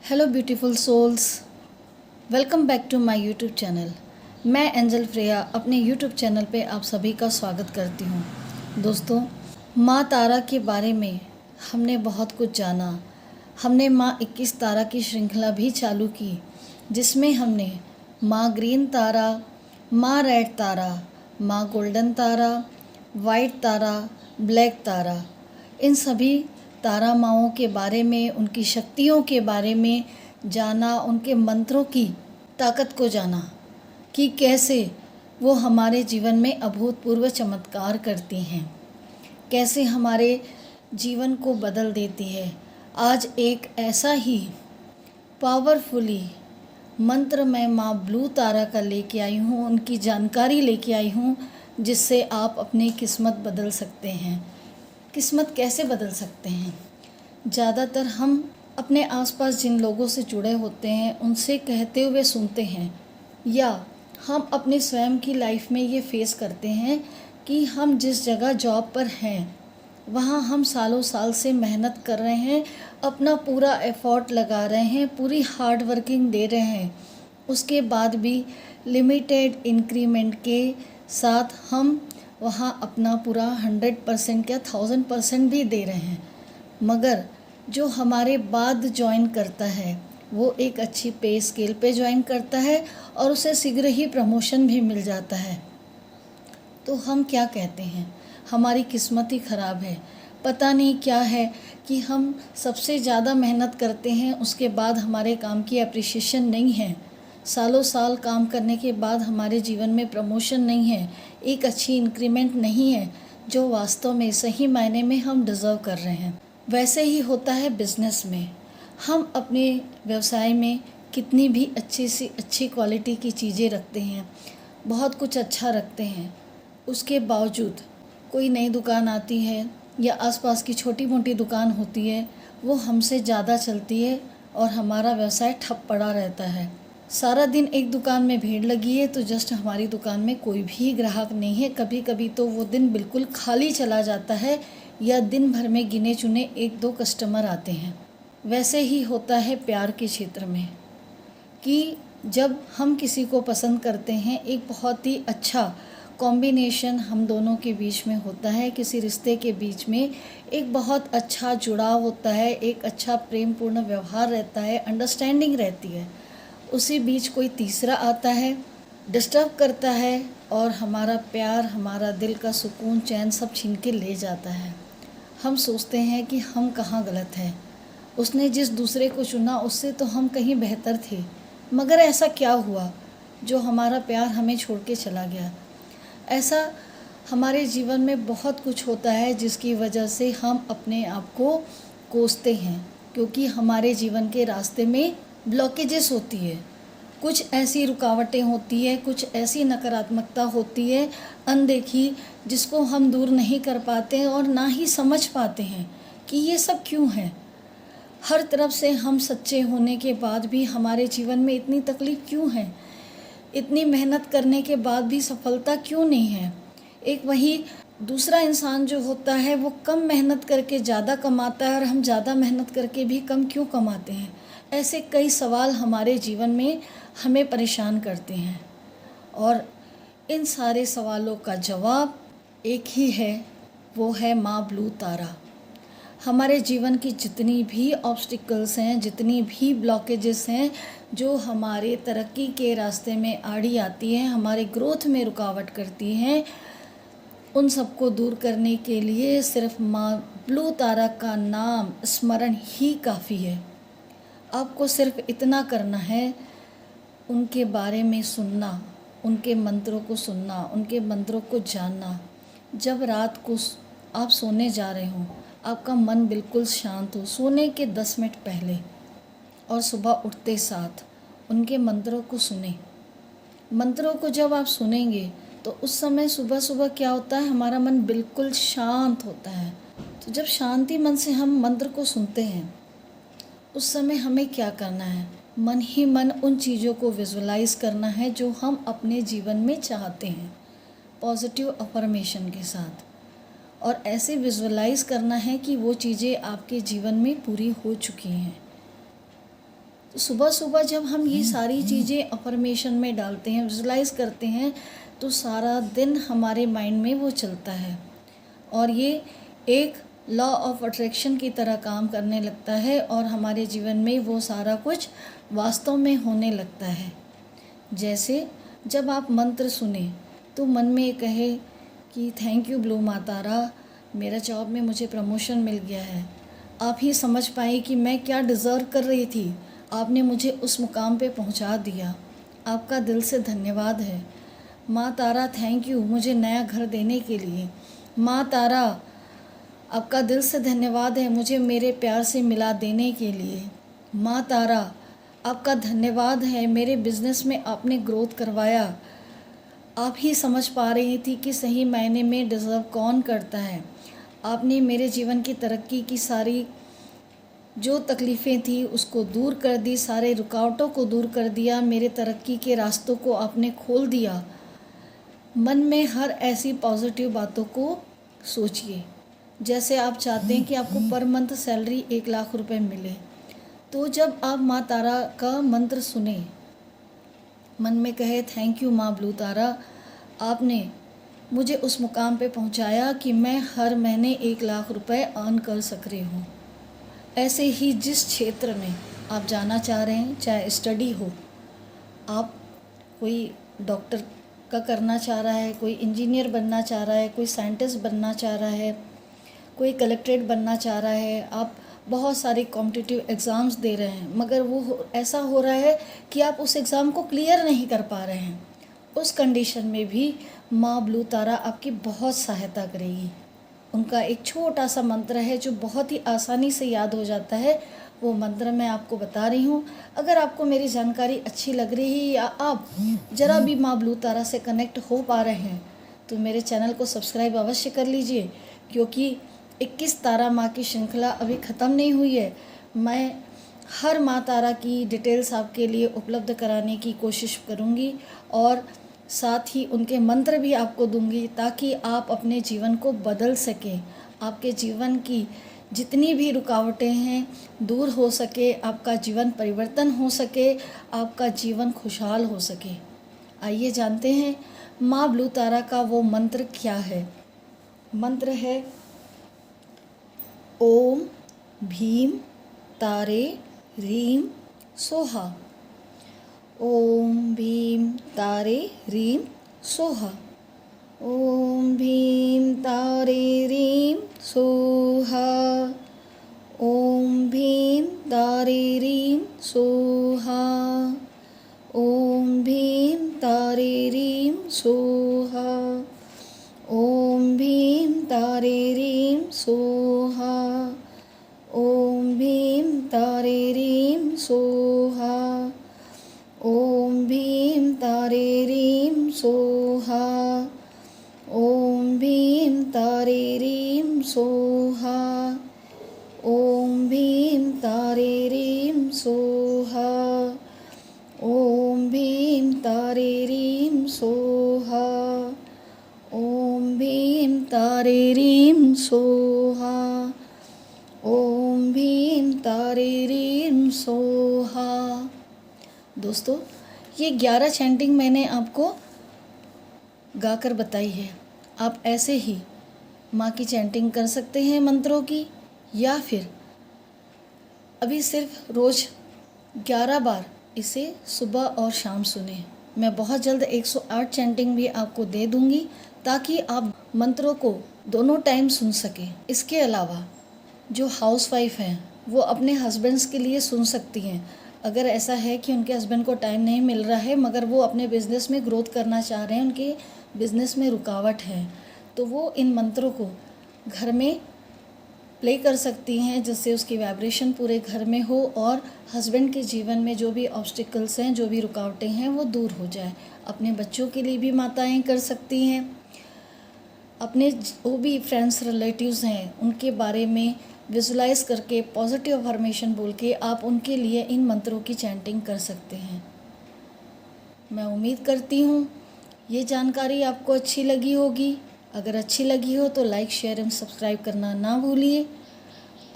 Hello beautiful souls, welcome back to my YouTube channel. मैं Angel Freya अपने YouTube channel पे आप सभी का स्वागत करती हूँ। दोस्तों, माँ तारा के बारे में हमने बहुत कुछ जाना। हमने माँ 21 तारा की श्रृंखला भी चालू की, जिसमें हमने माँ ग्रीन तारा, माँ रेड तारा, माँ गोल्डन तारा, वाइट तारा, ब्लैक तारा, इन सभी तारा माँओं के बारे में, उनकी शक्तियों के बारे में जाना, उनके मंत्रों की ताकत को जाना कि कैसे वो हमारे जीवन में अभूतपूर्व चमत्कार करती हैं, कैसे हमारे जीवन को बदल देती है। आज एक ऐसा ही पावरफुली मंत्र मैं माँ ब्लू तारा का लेके आई हूँ, उनकी जानकारी लेके आई हूँ, जिससे आप अपनी किस्मत बदल सकते हैं। किस्मत कैसे बदल सकते हैं? ज़्यादातर हम अपने आसपास जिन लोगों से जुड़े होते हैं उनसे कहते हुए सुनते हैं, या हम अपनी स्वयं की लाइफ में ये फेस करते हैं कि हम जिस जगह जॉब पर हैं वहाँ हम सालों साल से मेहनत कर रहे हैं, अपना पूरा एफर्ट लगा रहे हैं, पूरी हार्ड वर्किंग दे रहे हैं, उसके बाद भी लिमिटेड इंक्रीमेंट के साथ हम वहाँ अपना पूरा 100% या 1000% भी दे रहे हैं। मगर जो हमारे बाद ज्वाइन करता है वो एक अच्छी पे स्केल पे ज्वाइन करता है और उसे शीघ्र ही प्रमोशन भी मिल जाता है, तो हम क्या कहते हैं? हमारी किस्मत ही ख़राब है। पता नहीं क्या है कि हम सबसे ज़्यादा मेहनत करते हैं, उसके बाद हमारे काम की अप्रिसिएशन नहीं है। सालों साल काम करने के बाद हमारे जीवन में प्रमोशन नहीं है, एक अच्छी इंक्रीमेंट नहीं है, जो वास्तव में सही मायने में हम डिज़र्व कर रहे हैं। वैसे ही होता है बिज़नेस में। हम अपने व्यवसाय में कितनी भी अच्छी सी अच्छी क्वालिटी की चीज़ें रखते हैं, बहुत कुछ अच्छा रखते हैं, उसके बावजूद कोई नई दुकान आती है या आसपास की छोटी मोटी दुकान होती है, वो हमसे ज़्यादा चलती है और हमारा व्यवसाय ठप पड़ा रहता है। सारा दिन एक दुकान में भीड़ लगी है तो जस्ट हमारी दुकान में कोई भी ग्राहक नहीं है। कभी कभी तो वो दिन बिल्कुल खाली चला जाता है या दिन भर में गिने चुने 1-2 कस्टमर आते हैं। वैसे ही होता है प्यार के क्षेत्र में कि जब हम किसी को पसंद करते हैं, एक बहुत ही अच्छा कॉम्बिनेशन हम दोनों के बीच में होता है, किसी रिश्ते के बीच में एक बहुत अच्छा जुड़ाव होता है, एक अच्छा प्रेमपूर्ण व्यवहार रहता है, अंडरस्टैंडिंग रहती है। उसी बीच कोई तीसरा आता है, डिस्टर्ब करता है और हमारा प्यार, हमारा दिल का सुकून, चैन सब छीन के ले जाता है। हम सोचते हैं कि हम कहाँ गलत हैं, उसने जिस दूसरे को चुना उससे तो हम कहीं बेहतर थे, मगर ऐसा क्या हुआ जो हमारा प्यार हमें छोड़ के चला गया। ऐसा हमारे जीवन में बहुत कुछ होता है जिसकी वजह से हम अपने आप को कोसते हैं, क्योंकि हमारे जीवन के रास्ते में ब्लॉकेजेस होती है, कुछ ऐसी रुकावटें होती है, कुछ ऐसी नकारात्मकता होती है अनदेखी, जिसको हम दूर नहीं कर पाते हैं और ना ही समझ पाते हैं कि ये सब क्यों है। हर तरफ से हम सच्चे होने के बाद भी हमारे जीवन में इतनी तकलीफ़ क्यों है, इतनी मेहनत करने के बाद भी सफलता क्यों नहीं है। एक वही दूसरा इंसान जो होता है वो कम मेहनत करके ज़्यादा कमाता है और हम ज़्यादा मेहनत करके भी कम क्यों कमाते हैं। ऐसे कई सवाल हमारे जीवन में हमें परेशान करते हैं और इन सारे सवालों का जवाब एक ही है, वो है माँ ब्लू तारा। हमारे जीवन की जितनी भी ऑब्स्टिकल्स हैं, जितनी भी ब्लॉकेजेस हैं, जो हमारे तरक्की के रास्ते में आड़ी आती हैं, हमारे ग्रोथ में रुकावट करती हैं, उन सबको दूर करने के लिए सिर्फ माँ ब्लू तारा का नाम स्मरण ही काफ़ी है। आपको सिर्फ इतना करना है, उनके बारे में सुनना, उनके मंत्रों को सुनना, उनके मंत्रों को जानना। जब रात को आप सोने जा रहे हो, आपका मन बिल्कुल शांत हो, सोने के 10 मिनट पहले और सुबह उठते साथ उनके मंत्रों को सुने। मंत्रों को जब आप सुनेंगे तो उस समय सुबह सुबह क्या होता है, हमारा मन बिल्कुल शांत होता है। तो जब शांति मन से हम मंत्र को सुनते हैं, उस समय हमें क्या करना है, मन ही मन उन चीज़ों को विजुअलाइज करना है जो हम अपने जीवन में चाहते हैं, पॉजिटिव अफर्मेशन के साथ। और ऐसे विजुअलाइज करना है कि वो चीज़ें आपके जीवन में पूरी हो चुकी हैं। सुबह सुबह जब हम ये सारी चीज़ें अफर्मेशन में डालते हैं, विजुलाइज करते हैं, तो सारा दिन हमारे माइंड में वो चलता है और ये एक लॉ ऑफ अट्रैक्शन की तरह काम करने लगता है और हमारे जीवन में वो सारा कुछ वास्तव में होने लगता है। जैसे जब आप मंत्र सुने तो मन में कहे कि थैंक यू ब्लू माँ तारा, मेरा जॉब में मुझे प्रमोशन मिल गया है। आप ही समझ पाए कि मैं क्या डिज़र्व कर रही थी, आपने मुझे उस मुकाम पे पहुंचा दिया, आपका दिल से धन्यवाद है। माँ तारा थैंक यू मुझे नया घर देने के लिए। माँ तारा आपका दिल से धन्यवाद है मुझे मेरे प्यार से मिला देने के लिए। माँ तारा आपका धन्यवाद है मेरे बिज़नेस में आपने ग्रोथ करवाया। आप ही समझ पा रही थी कि सही मायने में डिज़र्व कौन करता है। आपने मेरे जीवन की तरक्की की सारी जो तकलीफ़ें थी उसको दूर कर दी, सारे रुकावटों को दूर कर दिया, मेरे तरक्की के रास्तों को आपने खोल दिया। मन में हर ऐसी पॉजिटिव बातों को सोचिए। जैसे आप चाहते हैं कि आपको पर मंथ सैलरी 1 लाख रुपए मिले, तो जब आप माँ तारा का मंत्र सुने, मन में कहे थैंक यू माँ ब्लू तारा, आपने मुझे उस मुकाम पे पहुँचाया कि मैं हर महीने 1 लाख रुपए अर्न कर सक रही हूँ। ऐसे ही जिस क्षेत्र में आप जाना चाह रहे हैं, चाहे स्टडी हो, आप कोई डॉक्टर का करना चाह रहा है, कोई इंजीनियर बनना चाह रहा है, कोई साइंटिस्ट बनना चाह रहा है, कोई कलेक्ट्रेट बनना चाह रहा है, आप बहुत सारे कॉम्पिटिटिव एग्ज़ाम्स दे रहे हैं, मगर वो ऐसा हो रहा है कि आप उस एग्ज़ाम को क्लियर नहीं कर पा रहे हैं। उस कंडीशन में भी माँ ब्लू तारा आपकी बहुत सहायता करेगी। उनका एक छोटा सा मंत्र है जो बहुत ही आसानी से याद हो जाता है, वो मंत्र मैं आपको बता रही हूँ। अगर आपको मेरी जानकारी अच्छी लग रही है या आप ज़रा भी माँ ब्लू तारा से कनेक्ट हो पा रहे हैं तो मेरे चैनल को सब्सक्राइब अवश्य कर लीजिए, क्योंकि 21 तारा माँ की श्रृंखला अभी ख़त्म नहीं हुई है। मैं हर माँ तारा की डिटेल्स आपके लिए उपलब्ध कराने की कोशिश करूँगी और साथ ही उनके मंत्र भी आपको दूंगी ताकि आप अपने जीवन को बदल सकें, आपके जीवन की जितनी भी रुकावटें हैं दूर हो सके, आपका जीवन परिवर्तन हो सके, आपका जीवन खुशहाल हो सके। आइए जानते हैं माँ ब्लू तारा का वो मंत्र क्या है। मंत्र है ओम भीम तारे ह्रीम सोहा। ओम भीम तारे ह्रीम सोहा। ओम भीम तारे ह्रीम सोहा। ओम भीम तारे ह्रीम सोहा। ओम भीम तारे ह्रीम सोहा। ओम भीम तारे ह्रीम सोहा। ओम भीम तारे ह्रीम सोहा। ओम भीम तारे ह्रीम सोहा। ओम भीम तारे ह्रीम सोहा। ओम भीम तारे ह्रीम सोहा। ओम भीम तारे ह्रीम सोहा। ओम भीम तारे ह्रीम सोहा। ओम भीम तारे ह्रीम सोहा। दोस्तों, ये 11 चैंटिंग मैंने आपको गाकर बताई है। आप ऐसे ही माँ की चैंटिंग कर सकते हैं मंत्रों की, या फिर अभी सिर्फ रोज़ 11 बार इसे सुबह और शाम सुने। मैं बहुत जल्द 108 चैंटिंग भी आपको दे दूँगी ताकि आप मंत्रों को दोनों टाइम सुन सकें। इसके अलावा जो हाउसवाइफ हैं वो अपने हस्बैंड्स के लिए सुन सकती हैं। अगर ऐसा है कि उनके हस्बैंड को टाइम नहीं मिल रहा है मगर वो अपने बिज़नेस में ग्रोथ करना चाह रहे हैं, उनके बिज़नेस में रुकावट है, तो वो इन मंत्रों को घर में प्ले कर सकती हैं, जिससे उसकी वाइब्रेशन पूरे घर में हो और हस्बैंड के जीवन में जो भी ऑब्स्टिकल्स हैं, जो भी रुकावटें हैं, वो दूर हो जाए। अपने बच्चों के लिए भी माताएं कर सकती हैं। अपने जो भी फ्रेंड्स रिलेटिव्स हैं उनके बारे में विजुलाइज करके पॉजिटिव अफर्मेशन बोल के आप उनके लिए इन मंत्रों की चैंटिंग कर सकते हैं। मैं उम्मीद करती हूँ ये जानकारी आपको अच्छी लगी होगी। अगर अच्छी लगी हो तो लाइक शेयर एंड सब्सक्राइब करना ना भूलिए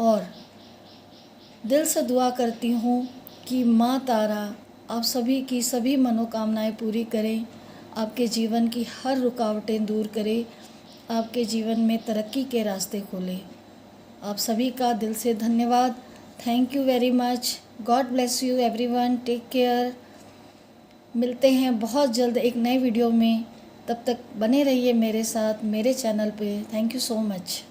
और दिल से दुआ करती हूँ कि माँ तारा आप सभी की सभी मनोकामनाएं पूरी करें, आपके जीवन की हर रुकावटें दूर करें, आपके जीवन में तरक्की के रास्ते खोले। आप सभी का दिल से धन्यवाद। Thank you very much. God bless you everyone. Take care. मिलते हैं बहुत जल्द एक नए वीडियो में। तब तक बने रहिए मेरे साथ मेरे चैनल पे। Thank you so much.